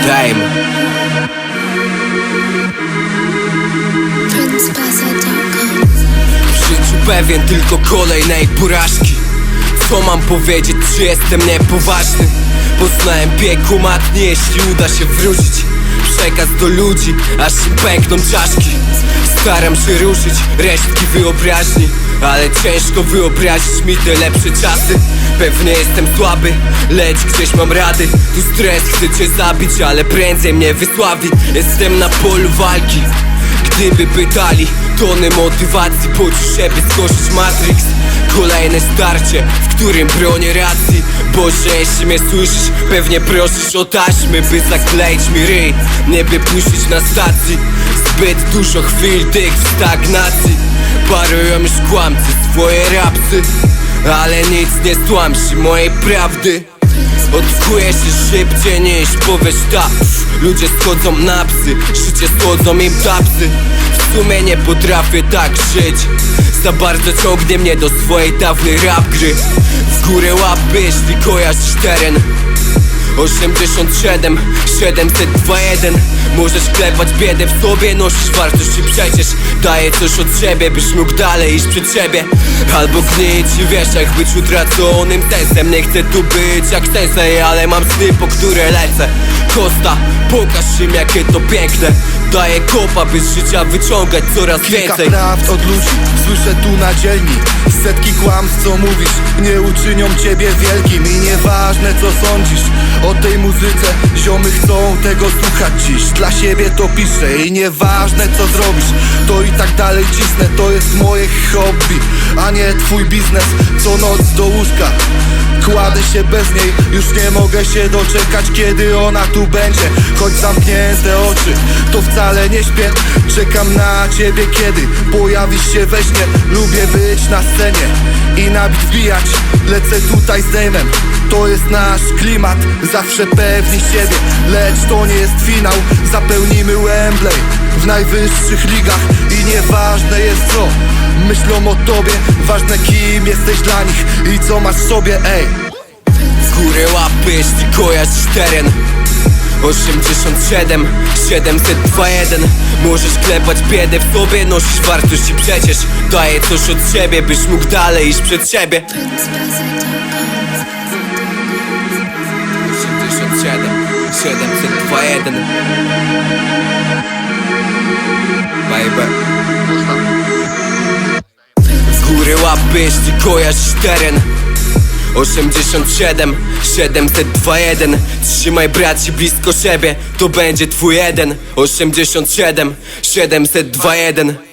Dajmy. W życiu pewien tylko kolejnej porażki. Co mam powiedzieć, czy jestem niepoważny? Poznałem piekło matnie, jeśli uda się wrócić przekaz do ludzi, aż im pękną czaszki. Staram się ruszyć resztki wyobraźni, ale ciężko wyobrazić mi te lepsze czasy. Pewnie jestem słaby, lecz gdzieś mam rady. Tu stres chce cię zabić, ale prędzej mnie wysławi. Jestem na polu walki. Gdyby pytali, tony motywacji poczuć, żeby skoszyć Matrix. Kolejne starcie, w którym bronię racji. Boże, jeśli mnie słyszysz, pewnie prosisz o taśmy, by zakleić mi ryj, nie by puścić na stacji. Zbyt dużo chwil tych w stagnacji. Parują już kłamcy swoje rapsy, ale nic nie stłamsi mojej prawdy. Odkuję się szybciej niż powiesz tak. Ludzie schodzą na psy, życie słodzą im tapsy. W sumie nie potrafię tak żyć, za bardzo ciągnie mnie do swojej dawnej rap gry. W górę łapy, jeśli kojarzysz teren. 87 721. Możesz klepać biedę w sobie, nosisz wartość i przecież daję coś od siebie, byś mógł dalej iść przed siebie. Albo gnić i wiesz, jak być utraconym tensem. Nie chcę tu być jak sensei, ale mam sny, po które lecę. Kosta, pokaż im, jakie to piękne. Daję kopa, by z życia wyciągać coraz więcej. Kilka prawd od ludzi słyszę tu na dzielni. Setki kłamstw, co mówisz, nie uczynią ciebie wielkim. I nieważne, co sądzisz o tej muzyce, ziomy chcą tego słuchać dziś. Dla siebie to piszę i nieważne, co zrobisz, to i tak dalej cisnę. To jest moje hobby, a nie twój biznes. Co noc do łóżka kładę się bez niej, już nie mogę się doczekać, kiedy ona tu będzie. Choć zamknięte oczy, to wcale nie śpię. Czekam na ciebie, kiedy pojawisz się we śnie. Lubię być na scenie i na bit wbijać. Lecę tutaj z Dame'em, to jest nasz klimat. Zawsze pewni siebie, lecz to nie jest finał. Zapełnimy Wembley w najwyższych ligach. I nieważne jest co myślą o tobie, ważne kim jesteś dla nich i co masz w sobie, ej. W górę łapy, jeśli kojarzysz teren. 87 721. Możesz klepać biedę w sobie, nosisz wartość i przecież daję coś od siebie, byś mógł dalej iść przed siebie. 87 721. Baby. W górę łapy, jeśli kojarzysz teren. 87 721. Trzymaj braci blisko siebie, to będzie twój jeden. 87 721.